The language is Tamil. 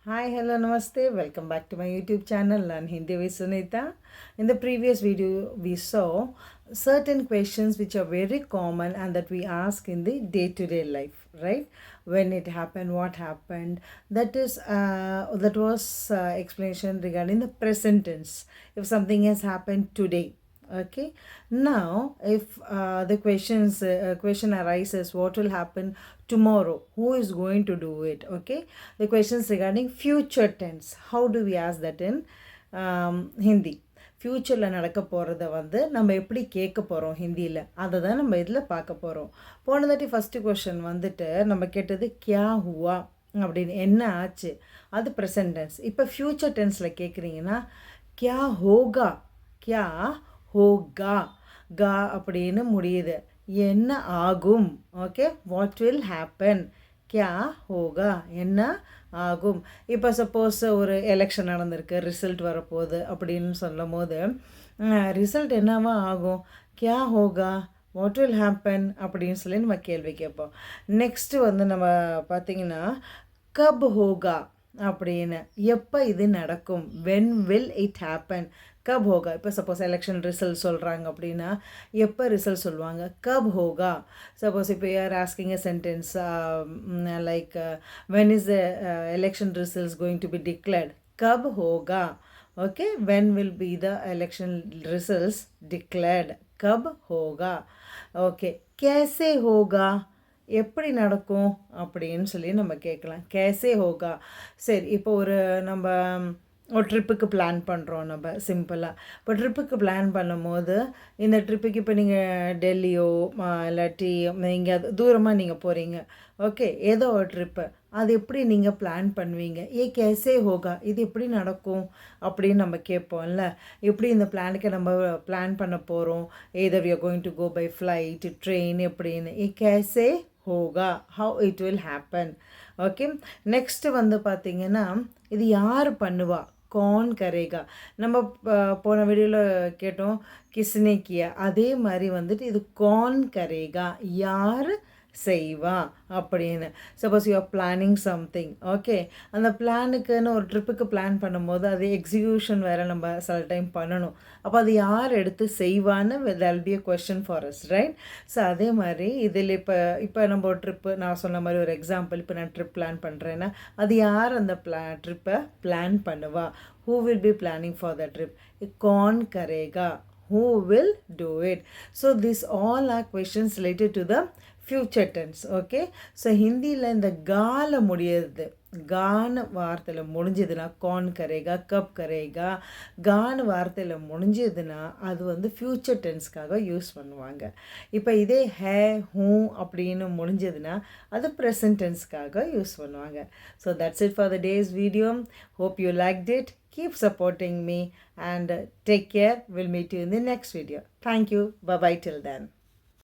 Hi, hello, namaste. Welcome back to my YouTube channel, Learn Hindi with Sunita. In the previous video, we saw certain questions which are very common and that we ask in the day-to-day life, right? When it happened, what happened. That was explanation regarding the present tense. If something has happened today, okay. Now if the question arises, what will happen tomorrow, who is going to do it, okay. The questions regarding future tense, how do we ask that in Hindi? ஃப்யூச்சரில் நடக்க போகிறத வந்து நம்ம எப்படி கேட்க போகிறோம் ஹிந்தியில், அதை தான் நம்ம இதில் பார்க்க போகிறோம். போன தாட்டி ஃபஸ்ட்டு கொஷின் வந்துட்டு நம்ம கேட்டது கியா ஹுவா அப்படின்னு, என்ன ஆச்சு, அது ப்ரெசன்ட் டென்ஸ். இப்போ ஃப்யூச்சர் டென்ஸில் கேட்குறீங்கன்னா கியா ஹோகா, கியா ஹோகா, கா அப்படின்னு முடியுது, என்ன ஆகும், ஓகே. வாட் வில் ஹேப்பன், கியா ஹோகா, என்ன ஆகும். இப்போ சப்போஸ் ஒரு எலெக்ஷன் நடந்திருக்கு, ரிசல்ட் வரப்போகுது அப்படின்னு சொல்லும் போது ரிசல்ட் என்னவா ஆகும், கியா ஹோகா, வாட் வில் ஹேப்பன் அப்படின்னு சொல்லி நம்ம கேள்வி கேட்போம். நெக்ஸ்ட்டு வந்து நம்ம பார்த்திங்கன்னா கப் ஹோகா அப்படின்னு, எப்போ இது நடக்கும், வென் வில் இட் ஹேப்பன், கப் ஹோகா. இப்போ சப்போஸ் எலெக்ஷன் ரிசல்ட் சொல்கிறாங்க அப்படின்னா எப்போ ரிசல்ட் சொல்லுவாங்க, கப் ஹோகா. சப்போஸ் இப்போ யார் asking a sentence like when is the election results going to be declared, கப் ஹோகா, okay. When will be the election results declared, கப் ஹோகா, ஓகே. கேசே ஹோகா, எப்படி நடக்கும் அப்படின்னு சொல்லி நம்ம கேட்கலாம், கேசே ஹோகா. சரி, இப்போ நம்ம ஒரு ட்ரிப்புக்கு பிளான் பண்ணுறோம் நம்ம சிம்பிளாக. இப்போ ட்ரிப்புக்கு பிளான் பண்ணும்போது இந்த ட்ரிப்புக்கு இப்போ நீங்கள் டெல்லியோ இல்லாட்டி எங்கேயாவது தூரமாக நீங்கள் போகிறீங்க, ஓகே, ஏதோ ஒரு ட்ரிப்பு, அது எப்படி நீங்கள் பிளான் பண்ணுவீங்க, கேசே ஹோகா, இது எப்படி நடக்கும் அப்படின்னு நம்ம கேட்போம்ல. எப்படி இந்த பிளானுக்கு நம்ம பிளான் பண்ண போகிறோம், either we are going to go by flight, train, எப்படின்னு, கேசே ஹோகா, how it will happen, okay. Next வந்து பார்த்திங்கன்னா இது யார் பண்ணுவா, கौन கரேகா. நம்ம போன வீடியோவில் கேட்டோம் கிஸ்னே கியா, அதே மாதிரி வந்துட்டு இது कौन கரேகா, யார் செய்வா அப்படின்னு. Suppose you are planning something, okay. அந்த பிளானுக்குன்னு ஒரு ட்ரிப்புக்கு பிளான் பண்ணும்போது அது எக்ஸிக்யூஷன் வேறு நம்ம சில டைம் பண்ணணும். அப்போ அது யார் எடுத்து செய்வான்னு that'll be a question for us, right. So அதே மாதிரி இதில் இப்போ நம்ம ஒரு ட்ரிப்பு, நான் சொன்ன மாதிரி ஒரு எக்ஸாம்பிள், இப்போ நான் ட்ரிப் பிளான் பண்ணுறேன்னா அது யார் அந்த ட்ரிப்பை பிளான் பண்ணுவா, who will be planning for the trip, कौन करेगा, who will do it. So these all are questions related to the future tense, okay. So ஹிந்தியில் இந்த கால முடியுது, கான வார்த்தையில் முடிஞ்சதுன்னா कौन करेगा, कब करेगा, கான வார்த்தையில் முடிஞ்சதுன்னா அது வந்து ஃப்யூச்சர் டென்ஸ்க்காக யூஸ் பண்ணுவாங்க. இப்போ இதே ஹே ஹூ அப்படின்னு முடிஞ்சதுன்னா அது ப்ரெசன்ட் டென்ஸ்க்காக யூஸ் பண்ணுவாங்க. So that's it for the days video. Hope you liked it. Keep supporting me and take care. We'll meet you in the next video. Thank you. Bye bye till then.